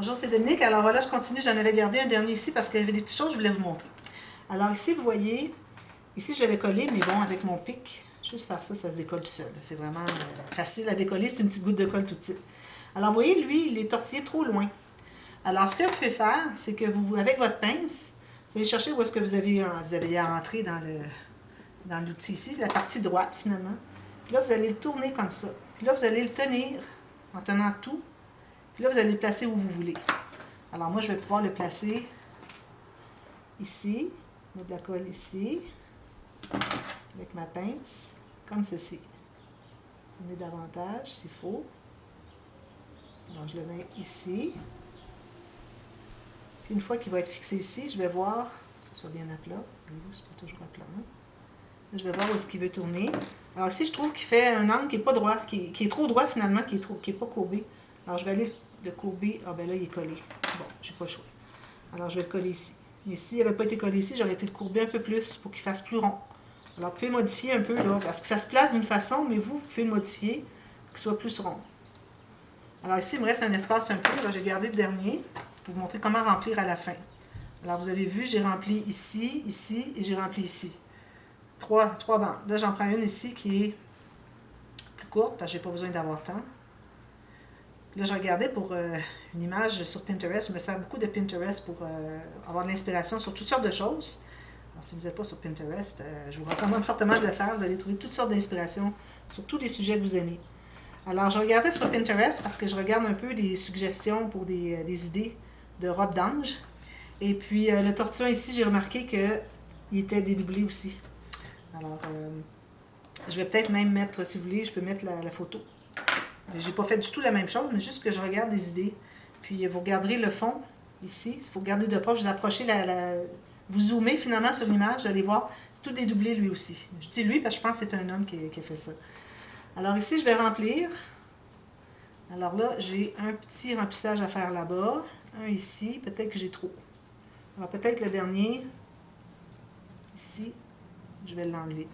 Bonjour, c'est Dominique. Alors voilà, je continue. J'en avais gardé un dernier ici parce qu'il y avait des petites choses que je voulais vous montrer. Alors ici, vous voyez, ici je l'avais collé, mais bon, avec mon pic, juste faire ça, ça se décolle tout seul. C'est vraiment facile à décoller. C'est une petite goutte de colle tout petite. Alors vous voyez, lui, il est tortillé trop loin. Alors ce que vous pouvez faire, c'est que vous, avec votre pince, vous allez chercher où est-ce que vous avez à rentrer dans l'outil ici, la partie droite finalement. Puis là, vous allez le tourner comme ça. Puis là, vous allez le tenir en tenant tout. Puis là, vous allez le placer où vous voulez. Alors moi, je vais pouvoir le placer ici, mettre de la colle ici, avec ma pince, comme ceci. Tourner davantage s'il faut. Alors je le mets ici. Puis une fois qu'il va être fixé ici, je vais voir, que ce soit bien à plat. C'est pas toujours à plat, hein? Là, je vais voir où est-ce qu'il veut tourner. Alors ici, je trouve qu'il fait un angle qui n'est pas droit, qui est trop droit finalement, qui est pas courbé. Alors je vais aller le courber. Ah ben là, il est collé. Bon, j'ai pas le choix. Alors je vais le coller ici. Mais s'il n'avait pas été collé ici, j'aurais été le courber un peu plus pour qu'il fasse plus rond. Alors vous pouvez modifier un peu là, parce que ça se place d'une façon, mais vous pouvez le modifier pour qu'il soit plus rond. Alors ici, il me reste un espace un peu. Là, j'ai gardé le dernier pour vous montrer comment remplir à la fin. Alors vous avez vu, j'ai rempli ici, ici et j'ai rempli ici. Trois bandes. Là, j'en prends une ici qui est plus courte parce que j'ai pas besoin d'avoir tant. Là, je regardais pour une image sur Pinterest. Je me sers beaucoup de Pinterest pour avoir de l'inspiration sur toutes sortes de choses. Alors, si vous n'êtes pas sur Pinterest, je vous recommande fortement de le faire. Vous allez trouver toutes sortes d'inspirations sur tous les sujets que vous aimez. Alors, je regardais sur Pinterest parce que je regarde un peu des suggestions pour des idées de robes d'ange. Et puis, le tortillon ici, j'ai remarqué qu'il était dédoublé aussi. Alors, je vais peut-être même mettre, si vous voulez, je peux mettre la photo. J'ai pas fait du tout la même chose, mais juste que je regarde des idées. Puis vous regarderez le fond, ici. Si vous regardez de proche, vous approchez vous zoomez finalement sur l'image, vous allez voir, c'est tout dédoublé lui aussi. Je dis lui parce que je pense que c'est un homme qui a fait ça. Alors ici, je vais remplir. Alors là, j'ai un petit remplissage à faire là-bas. Un ici, peut-être que j'ai trop. Alors peut-être le dernier, ici, je vais l'enlever.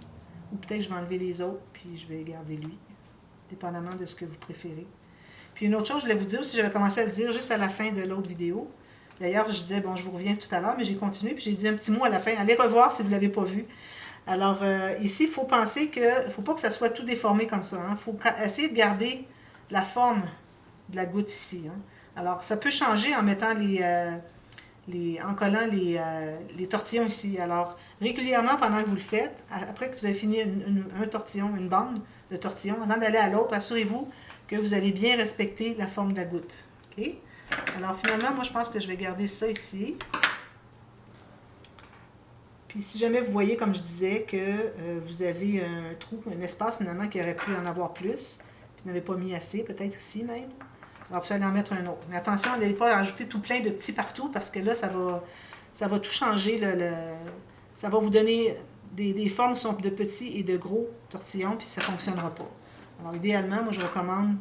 Ou peut-être que je vais enlever les autres, puis je vais garder lui. Dépendamment de ce que vous préférez. Puis une autre chose, je voulais vous dire aussi, j'avais commencé à le dire juste à la fin de l'autre vidéo. D'ailleurs, je disais, bon, je vous reviens tout à l'heure, mais j'ai continué, puis j'ai dit un petit mot à la fin. Allez revoir si vous ne l'avez pas vu. Alors, ici, il faut penser que, il ne faut pas que ça soit tout déformé comme ça. Il faut essayer de garder la forme de la goutte ici. Hein. Alors, ça peut changer en mettant en collant les tortillons ici. Alors, régulièrement, pendant que vous le faites, après que vous avez fini un tortillon, une bande de tortillon, avant d'aller à l'autre, assurez-vous que vous allez bien respecter la forme de la goutte. Okay? Alors, finalement, moi, je pense que je vais garder ça ici. Puis, si jamais vous voyez, comme je disais, que vous avez un trou, un espace, finalement, qui aurait pu en avoir plus, puis vous n'avez pas mis assez, peut-être ici même, alors, il fallait en mettre un autre. Mais attention, n'allez pas rajouter tout plein de petits partout parce que là, ça va tout changer. Ça va vous donner des formes qui sont de petits et de gros tortillons, puis ça ne fonctionnera pas. Alors, idéalement, moi, je recommande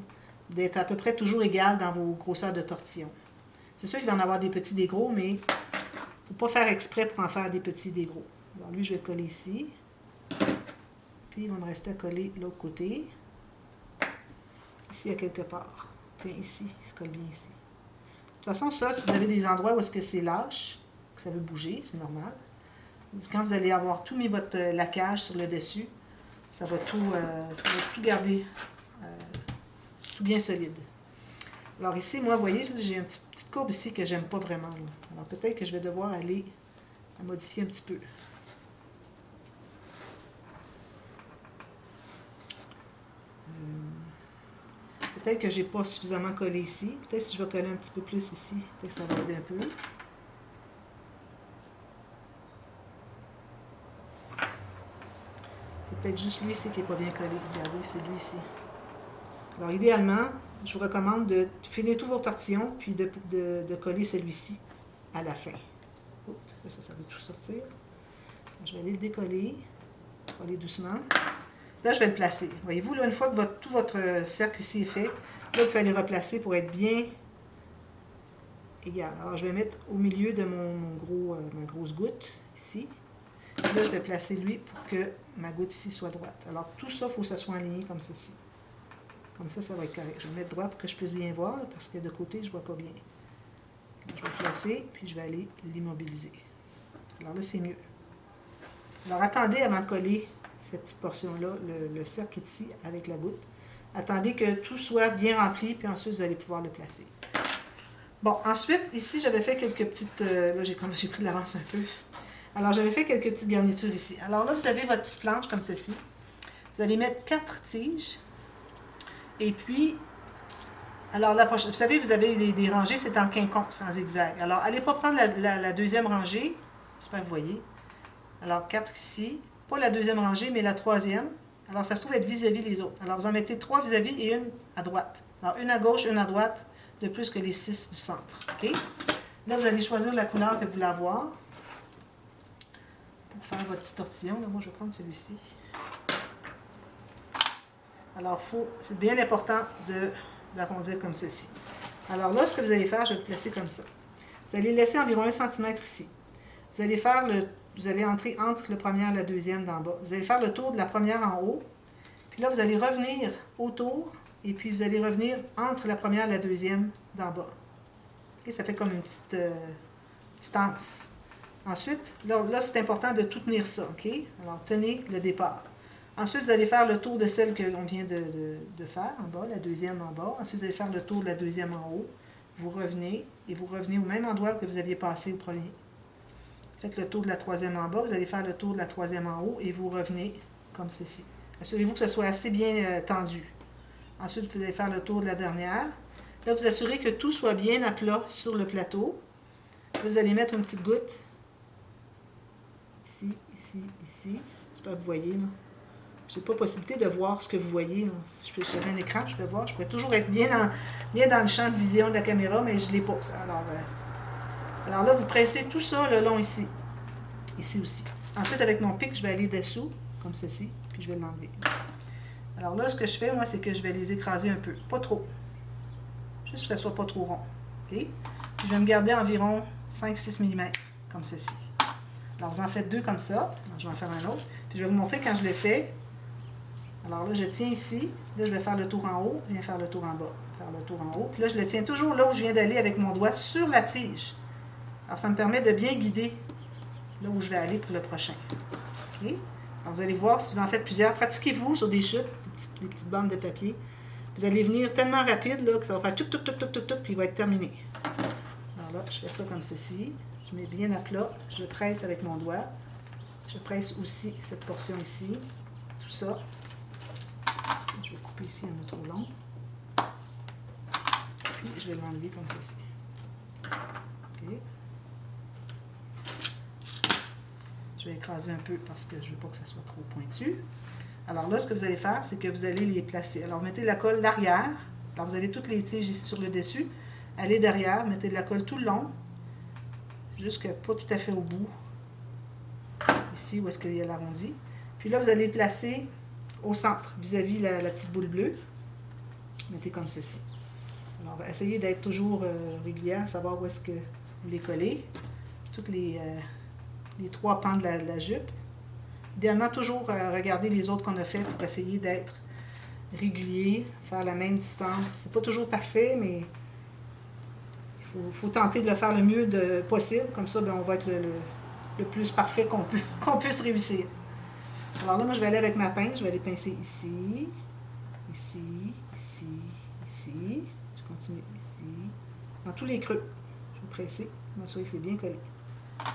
d'être à peu près toujours égal dans vos grosseurs de tortillons. C'est sûr qu'il va en avoir des petits, des gros, mais il ne faut pas faire exprès pour en faire des petits, des gros. Alors, lui, je vais le coller ici. Puis, il va me rester à coller l'autre côté. Ici, à quelque part. Tiens, ici, il se colle bien ici. De toute façon, ça, si vous avez des endroits où est-ce que c'est lâche, que ça veut bouger, c'est normal. Quand vous allez avoir tout mis votre laquage sur le dessus, ça va tout garder tout bien solide. Alors ici, moi, vous voyez, j'ai une petite courbe ici que j'aime pas vraiment. Là. Alors peut-être que je vais devoir aller la modifier un petit peu. Peut-être que j'ai pas suffisamment collé ici. Peut-être si je vais coller un petit peu plus ici, peut-être que ça va aider un peu. C'est peut-être juste lui ici qui n'est pas bien collé. Regardez, c'est lui ici. Alors, idéalement, je vous recommande de finir tous vos tortillons, puis de coller celui-ci à la fin. Oups, ça veut tout sortir. Je vais aller le décoller. Coller doucement. Là, je vais le placer. Voyez-vous, là, une fois que tout votre cercle ici est fait, là, vous pouvez le replacer pour être bien égal. Alors, je vais mettre au milieu de ma grosse goutte, ici. Là, je vais placer lui pour que ma goutte ici soit droite. Alors, tout ça, il faut que ça soit aligné comme ceci. Comme ça va être correct. Je vais mettre droit pour que je puisse bien voir, parce que de côté, je ne vois pas bien. Je vais placer, puis je vais aller l'immobiliser. Alors là, c'est mieux. Alors, attendez avant de coller cette petite portion-là, le cercle ici, avec la goutte. Attendez que tout soit bien rempli, puis ensuite, vous allez pouvoir le placer. Bon, ensuite, ici, j'avais fait quelques petites... là, j'ai pris de l'avance un peu. Alors, j'avais fait quelques petites garnitures ici. Alors là, vous avez votre petite planche comme ceci. Vous allez mettre 4 tiges. Et puis, alors la prochaine, vous savez, vous avez des rangées, c'est en quinconce, en zigzag. Alors, allez pas prendre la deuxième rangée. J'espère que vous voyez. Alors, 4 ici. Pas la deuxième rangée, mais la troisième. Alors, ça se trouve être vis-à-vis les autres. Alors, vous en mettez 3 vis-à-vis et une à droite. Alors, une à gauche, une à droite, de plus que les 6 du centre. OK? Là, vous allez choisir la couleur que vous voulez avoir pour faire votre petit tortillon. Là, moi, je vais prendre celui-ci. Alors, c'est bien important d'arrondir comme ceci. Alors là, ce que vous allez faire, je vais le placer comme ça. Vous allez laisser environ 1 cm ici. Vous allez entrer entre la première et la deuxième d'en bas. Vous allez faire le tour de la première en haut. Puis là, vous allez revenir autour. Et puis, vous allez revenir entre la première et la deuxième d'en bas. Et ça fait comme une petite distance. Ensuite, là c'est important de tout tenir ça. OK? Alors, tenez le départ. Ensuite, vous allez faire le tour de celle qu'on vient de faire en bas, la deuxième en bas. Ensuite, vous allez faire le tour de la deuxième en haut. Vous revenez et vous revenez au même endroit que vous aviez passé au premier. Faites le tour de la troisième en bas. Vous allez faire le tour de la troisième en haut et vous revenez comme ceci. Assurez-vous que ce soit assez bien tendu. Ensuite, vous allez faire le tour de la dernière. Là, vous assurez que tout soit bien à plat sur le plateau. Là, vous allez mettre une petite goutte. Ici, ici, ici. J'espère que vous voyez, là. Je n'ai pas possibilité de voir ce que vous voyez. Là. Si j'avais un écran, je peux voir. Je pourrais toujours être bien dans le champ de vision de la caméra, mais je ne l'ai pas. Alors là, vous pressez tout ça le long ici. Ici aussi. Ensuite, avec mon pic, je vais aller dessous, comme ceci, puis je vais l'enlever. Alors là, ce que je fais, moi, c'est que je vais les écraser un peu. Pas trop. Juste pour que ça ne soit pas trop rond. OK? Puis je vais me garder environ 5-6 mm, comme ceci. Alors, vous en faites 2 comme ça. Alors, je vais en faire un autre. Puis je vais vous montrer quand je le fais. Alors là, je tiens ici. Là, je vais faire le tour en haut. Je viens faire le tour en bas. Faire le tour en haut. Puis là, je le tiens toujours là où je viens d'aller avec mon doigt sur la tige. Alors, ça me permet de bien guider là où je vais aller pour le prochain. OK? Alors, vous allez voir, si vous en faites plusieurs, pratiquez-vous sur des chutes, des petites bandes de papier. Vous allez venir tellement rapide là, que ça va faire tchouk, tchouk, tchouk, tchouk, tchouk, puis il va être terminé. Alors là, je fais ça comme ceci. Je mets bien à plat. Je presse avec mon doigt. Je presse aussi cette portion ici. Tout ça. Je vais couper ici, il y en a trop long. Puis je vais l'enlever comme ceci. OK. Je vais écraser un peu parce que je ne veux pas que ça soit trop pointu. Alors là, ce que vous allez faire, c'est que vous allez les placer. Alors, mettez de la colle d'arrière. Alors, vous avez toutes les tiges ici sur le dessus. Allez derrière, mettez de la colle tout le long. Jusqu'à pas tout à fait au bout. Ici, où est-ce qu'il y a l'arrondi. Puis là, vous allez le placer au centre, vis-à-vis la petite boule bleue. Mettez comme ceci. Alors, essayez d'être toujours régulière, savoir où est-ce que vous les collez. Toutes les 3 pans de la jupe. Idéalement, toujours regarder les autres qu'on a fait pour essayer d'être régulier, faire la même distance. C'est pas toujours parfait, mais il faut tenter de le faire le mieux possible. Comme ça, bien, on va être le plus parfait qu'on puisse réussir. Alors là, moi, je vais aller avec ma pince. Je vais aller pincer ici, ici, ici, ici. Je continue ici. Dans tous les creux. Je vais presser. Je vais m'assurer que c'est bien collé.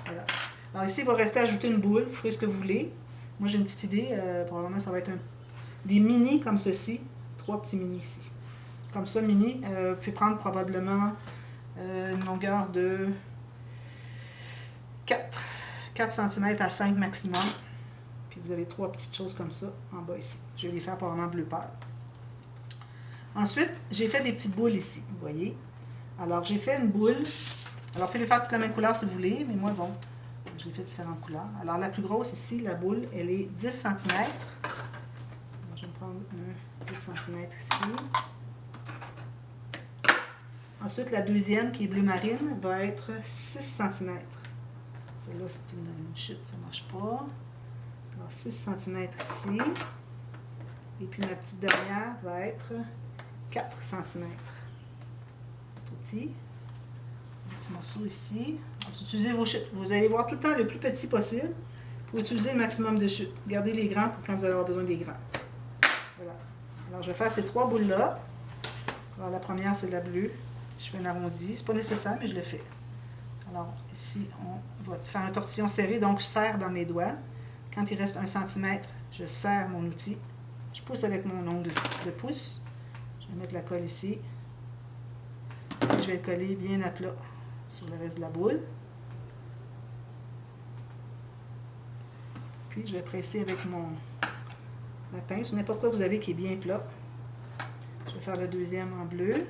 Voilà. Alors ici, il va rester à ajouter une boule. Vous ferez ce que vous voulez. Moi, j'ai une petite idée. Probablement, ça va être des mini comme ceci. 3 petits mini ici. Comme ça, mini. Vous pouvez prendre probablement une longueur de 4 cm à 5 maximum. Puis vous avez 3 petites choses comme ça en bas ici. Je vais les faire probablement bleu pâle. Ensuite, j'ai fait des petites boules ici. Vous voyez? Alors, j'ai fait une boule. Alors, vous pouvez les faire toutes la même couleur si vous voulez. Mais moi, bon, je l'ai fait différentes couleurs. Alors, la plus grosse ici, la boule, elle est 10 cm. Je vais prendre un 10 cm ici. Ensuite, la deuxième, qui est bleu marine, va être 6 cm. Celle-là, c'est une chute, ça ne marche pas. Alors, 6 cm ici. Et puis, ma petite dernière va être 4 cm. Tout petit. Un petit morceau ici. Vous utilisez vos chutes. Vous allez voir tout le temps le plus petit possible pour utiliser le maximum de chutes. Gardez les grands pour quand vous allez avoir besoin des grands. Voilà. Alors, je vais faire ces 3 boules-là. Alors, la première, c'est la bleue. Je fais un arrondi. C'est pas nécessaire, mais je le fais. Alors, ici, on va faire un tortillon serré. Donc, je serre dans mes doigts. Quand il reste 1 cm, je serre mon outil. Je pousse avec mon ongle de pouce. Je vais mettre la colle ici. Et je vais le coller bien à plat sur le reste de la boule. Puis, je vais presser avec ma pince, n'importe quoi vous avez qui est bien plat. Je vais faire le deuxième en bleu.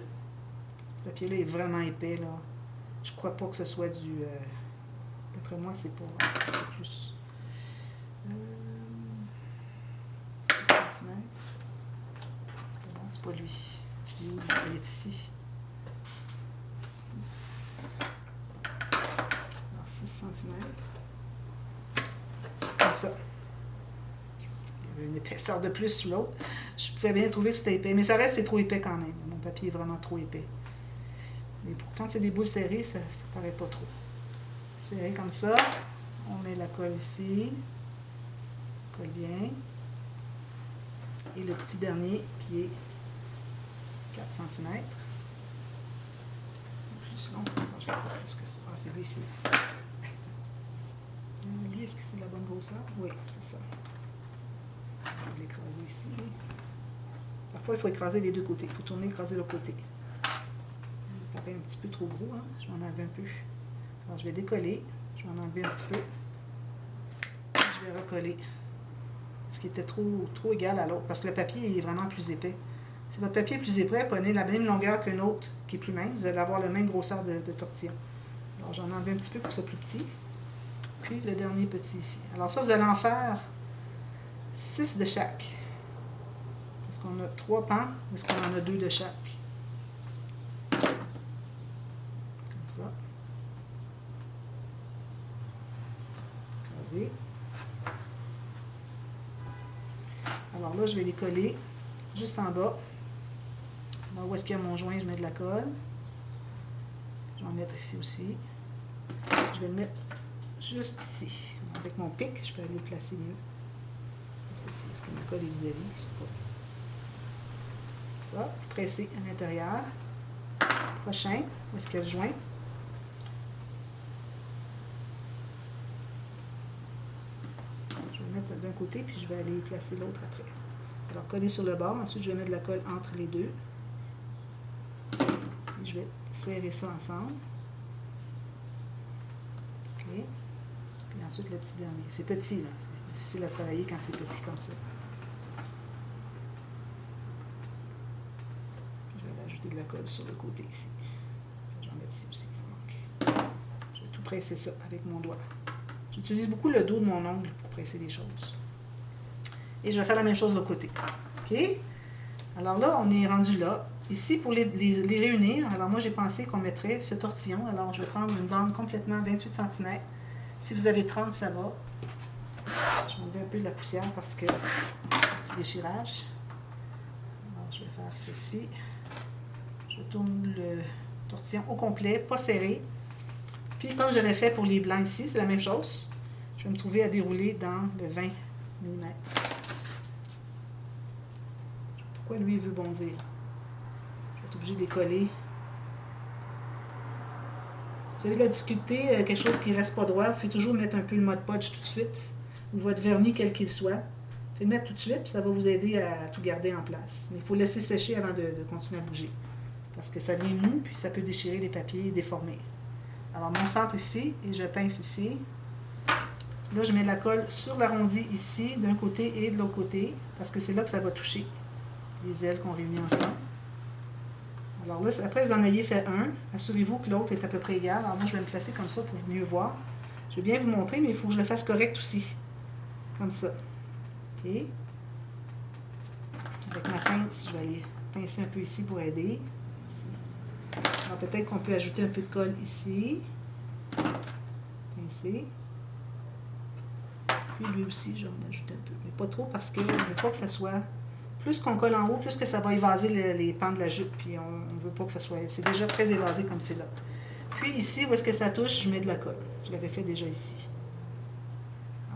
Ce papier-là est vraiment épais, là. Je crois pas que ce soit du... D'après moi, c'est pas... C'est plus... 6 cm. Non, c'est pas lui. Il est ici. 6 cm. Comme ça. Il y avait une épaisseur de plus sur l'autre. Je pouvais bien trouver que c'était épais. Mais ça reste, c'est trop épais quand même. Mon papier est vraiment trop épais. Mais quand c'est des boules serrées, ça ne paraît pas trop. Serré comme ça. On met la colle ici. Colle bien. Et le petit dernier qui est 4 cm. Plus long. Je ne sais pas plus que ça. Ah, c'est lui ici. Lui, est-ce que c'est la bonne grosseur? Oui, c'est ça. Je vais l'écraser ici. Parfois, il faut écraser les deux côtés. Il faut tourner et écraser l'autre côté. Il paraît un petit peu trop gros. Hein? Je vais en enlever un peu. Alors, je vais décoller. Je vais en enlever un petit peu. Je vais recoller. Ce qui était trop égal à l'autre. Parce que le papier est vraiment plus épais. Si votre papier est plus épais, prenez la même longueur qu'un autre qui est plus mince. Vous allez avoir la même grosseur de tortillon. Alors, j'en enlève un petit peu pour que ce soit plus petit. Puis le dernier petit ici. Alors ça, vous allez en faire 6 de chaque. Est-ce qu'on a 3 pans ou est-ce qu'on en a 2 de chaque? Comme ça. Écraser. Alors là, je vais les coller juste en bas. Là où est-ce qu'il y a mon joint, je mets de la colle. Je vais en mettre ici aussi. Je vais le mettre juste ici. Avec mon pic, je peux aller le placer mieux. Ceci, est-ce que ma colle est vis-à-vis? Je sais pas. Ça, vous pressez à l'intérieur. Prochain, où est-ce qu'il y a le joint? Je vais le mettre d'un côté, puis je vais aller placer l'autre après. Alors, coller sur le bord. Ensuite, je vais mettre de la colle entre les deux. Et je vais serrer ça ensemble. OK. Puis ensuite, le petit dernier. C'est petit, là. C'est difficile à travailler quand c'est petit comme ça. Je vais ajouter de la colle sur le côté ici. J'en mets ici aussi. Okay. Je vais tout presser ça avec mon doigt. J'utilise beaucoup le dos de mon ongle pour presser les choses. Et je vais faire la même chose de l'autre côté. OK? Alors là, on est rendu là. Ici, pour les réunir, alors moi, j'ai pensé qu'on mettrait ce tortillon. Alors, je vais prendre une bande complètement 28 cm. Si vous avez 30, ça va. Je vais enlever un peu de la poussière parce que c'est déchirage. Alors, je vais faire ceci. Je tourne le tortillon au complet, pas serré. Puis, comme j'avais fait pour les blancs ici, c'est la même chose. Je vais me trouver à dérouler dans le 20 mm. Pourquoi lui, il veut bondir? Je vais être obligée de les coller. Si vous avez de la difficulté, quelque chose qui ne reste pas droit, vous pouvez toujours mettre un peu le Mod Podge tout de suite, ou votre vernis, quel qu'il soit. Vous pouvez le mettre tout de suite, puis ça va vous aider à tout garder en place. Mais il faut laisser sécher avant de continuer à bouger, parce que ça devient mou, puis ça peut déchirer les papiers et déformer. Alors, mon centre ici, et je pince ici. Là, je mets de la colle sur l'arrondi ici, d'un côté et de l'autre côté, parce que c'est là que ça va toucher les ailes qu'on réunit ensemble. Alors là, après vous en ayez fait un, assurez-vous que l'autre est à peu près égal. Alors moi, je vais me placer comme ça pour mieux voir. Je vais bien vous montrer, mais il faut que je le fasse correct aussi. Comme ça. OK. Avec ma pince, je vais aller pincer un peu ici pour aider. Ici. Alors peut-être qu'on peut ajouter un peu de colle ici. Pincer. Puis lui aussi, je vais en ajouter un peu. Mais pas trop parce que je ne veux pas que ça soit... Plus qu'on colle en haut, plus que ça va évaser les pans de la jupe. Puis on ne veut pas que ça soit... C'est déjà très évasé comme c'est là. Puis ici, où est-ce que ça touche, je mets de la colle. Je l'avais fait déjà ici.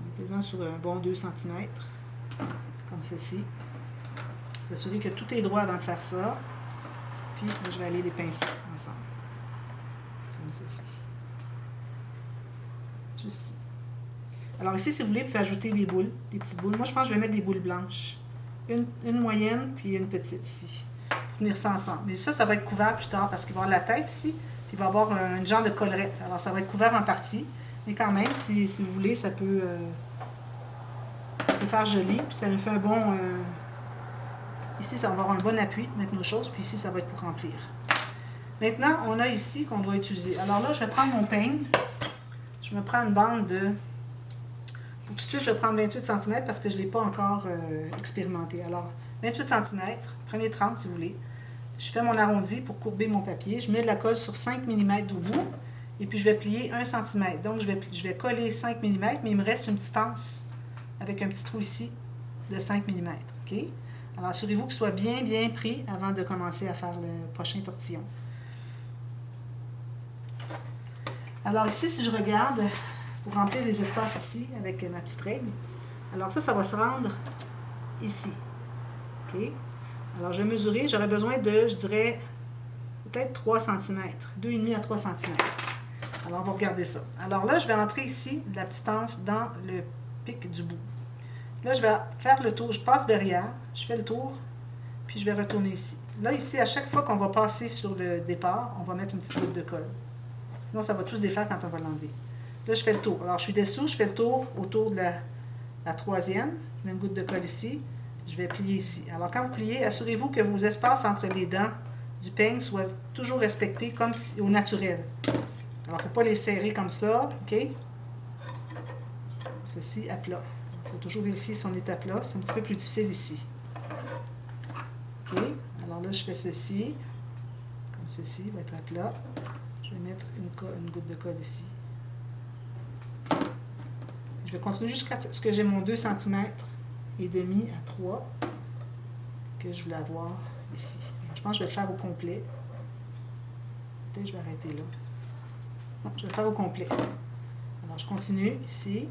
Mettez-en sur un bon 2 cm, comme ceci. Assurez que tout est droit avant de faire ça. Puis, là, je vais aller les pincer ensemble. Comme ceci. Juste ici. Alors ici, si vous voulez, vous pouvez ajouter des boules, des petites boules. Moi, je pense que je vais mettre des boules blanches. Une moyenne, puis une petite ici. Pour tenir ça ensemble. Mais ça va être couvert plus tard parce qu'il va y avoir la tête ici. Puis il va y avoir un genre de collerette. Alors, ça va être couvert en partie. Mais quand même, si vous voulez, ça peut faire joli. Puis ça nous fait un bon... ici, ça va avoir un bon appui pour mettre nos choses. Puis ici, ça va être pour remplir. Maintenant, on a ici qu'on doit utiliser. Alors là, je vais prendre mon peigne. Je me prends une bande de... Tout de suite, je vais prendre 28 cm parce que je ne l'ai pas encore expérimenté. Alors, 28 cm, prenez 30 si vous voulez. Je fais mon arrondi pour courber mon papier. Je mets de la colle sur 5 mm au bout. Et puis, je vais plier 1 cm. Donc, je vais coller 5 mm, mais il me reste une petite anse avec un petit trou ici de 5 mm. OK? Alors, assurez-vous qu'il soit bien, bien pris avant de commencer à faire le prochain tortillon. Alors, ici, si je regarde... pour remplir les espaces ici avec ma petite règle. Alors ça va se rendre ici. OK? Alors je vais mesurer, j'aurais besoin de, je dirais, peut-être 3 cm, 2,5 à 3 cm. Alors on va regarder ça. Alors là, je vais entrer ici de la petite anse dans le pic du bout. Là, je vais faire le tour, je passe derrière, je fais le tour, puis je vais retourner ici. Là, ici, à chaque fois qu'on va passer sur le départ, on va mettre une petite goutte de colle. Sinon, ça va tout se défaire quand on va l'enlever. Là, je fais le tour. Alors, je suis dessous, je fais le tour autour de la troisième. Je mets une goutte de colle ici. Je vais plier ici. Alors, quand vous pliez, assurez-vous que vos espaces entre les dents du peigne soient toujours respectés comme si, au naturel. Alors, il ne faut pas les serrer comme ça. OK? Ceci à plat. Il faut toujours vérifier si on est à plat. C'est un petit peu plus difficile ici. OK? Alors là, je fais ceci. Comme ceci, il va être à plat. Je vais mettre une goutte de colle ici. Je vais continuer jusqu'à ce que j'ai mon 2 cm et demi à 3 que je voulais avoir ici. Alors, je pense que je vais le faire au complet. Peut-être que je vais arrêter là. Non, je vais le faire au complet. Alors, je continue ici.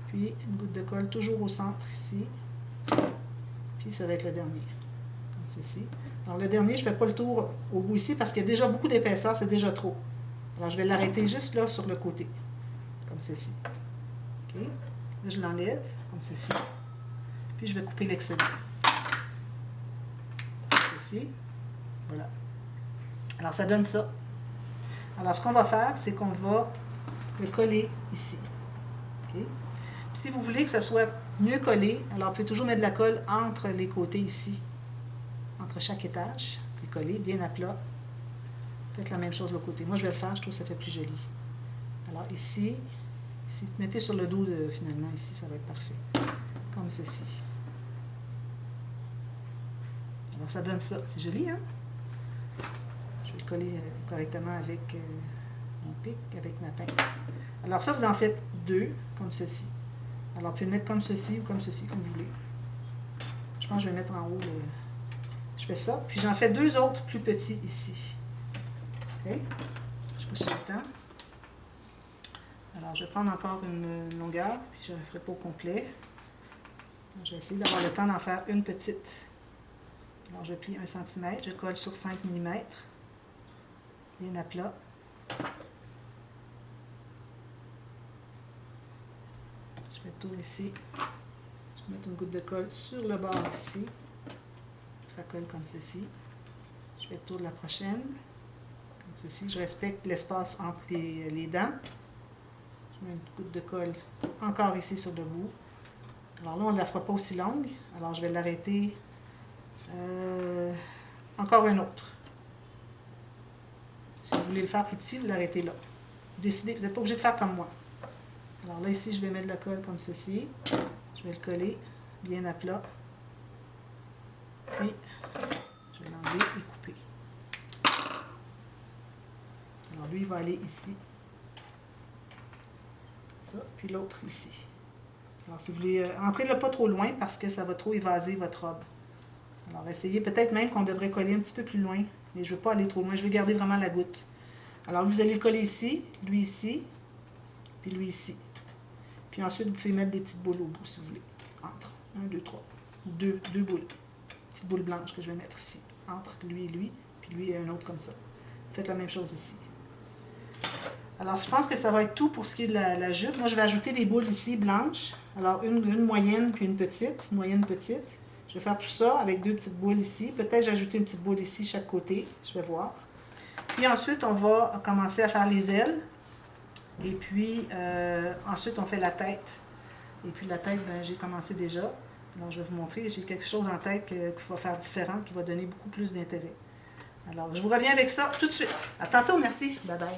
Puis, une goutte de colle toujours au centre ici. Puis, ça va être le dernier. Comme ceci. Alors, le dernier, je ne fais pas le tour au bout ici parce qu'il y a déjà beaucoup d'épaisseur, c'est déjà trop. Alors, je vais l'arrêter juste là sur le côté. Comme ceci. OK. Là, je l'enlève, comme ceci. Puis, je vais couper l'excédent. Comme ceci. Voilà. Alors, ça donne ça. Alors, ce qu'on va faire, c'est qu'on va le coller ici. OK. Puis, si vous voulez que ça soit mieux collé, alors vous pouvez toujours mettre de la colle entre les côtés ici. Entre chaque étage. Puis, coller bien à plat. Faites la même chose de l'autre côté. Moi, je vais le faire, je trouve que ça fait plus joli. Alors, ici... Si vous mettez sur le dos, finalement, ici, ça va être parfait. Comme ceci. Alors, ça donne ça. C'est joli, hein? Je vais le coller correctement avec mon pic, avec ma pince. Alors, ça, vous en faites 2, comme ceci. Alors, vous pouvez le mettre comme ceci ou comme ceci, comme vous voulez. Je pense que je vais mettre en haut. Je fais ça. Puis, j'en fais 2 autres plus petits ici. OK? Je sais pas si j'ai le temps. Alors, je vais prendre encore une longueur, puis je ne la ferai pas au complet. Alors, je vais essayer d'avoir le temps d'en faire une petite. Alors, je plie 1 cm, je colle sur 5 mm, bien à plat. Je fais le tour ici. Je vais mettre une goutte de colle sur le bord ici. Ça colle comme ceci. Je fais le tour de la prochaine. Comme ceci. Je respecte l'espace entre les dents. Je mets une goutte de colle encore ici sur le bout. Alors là, on ne la fera pas aussi longue. Alors, je vais l'arrêter. Encore un autre. Si vous voulez le faire plus petit, vous l'arrêtez là. Vous décidez, vous n'êtes pas obligé de faire comme moi. Alors là, ici, je vais mettre de la colle comme ceci. Je vais le coller bien à plat. Puis, je vais l'enlever et couper. Alors lui, il va aller ici. Ça, puis l'autre ici. Alors, si vous voulez, entrez-le pas trop loin parce que ça va trop évaser votre robe. Alors, essayez peut-être même qu'on devrait coller un petit peu plus loin, mais je ne veux pas aller trop loin. Je veux garder vraiment la goutte. Alors, vous allez le coller ici, lui ici, puis lui ici. Puis ensuite, vous pouvez mettre des petites boules au bout, si vous voulez. Entre 1, 2, 3. Deux boules. Petite boule blanche que je vais mettre ici. Entre lui et lui, puis lui et un autre comme ça. Faites la même chose ici. Alors, je pense que ça va être tout pour ce qui est de la jupe. Moi, je vais ajouter des boules ici blanches. Alors, une moyenne puis une petite. Une moyenne petite. Je vais faire tout ça avec 2 petites boules ici. Peut-être j'ajoute une petite boule ici, chaque côté. Je vais voir. Puis ensuite, on va commencer à faire les ailes. Et puis, ensuite, on fait la tête. Et puis, la tête, ben, j'ai commencé déjà. Alors, je vais vous montrer. J'ai quelque chose en tête qu'il va faire différent, qui va donner beaucoup plus d'intérêt. Alors, je vous reviens avec ça tout de suite. À tantôt, merci. Bye bye.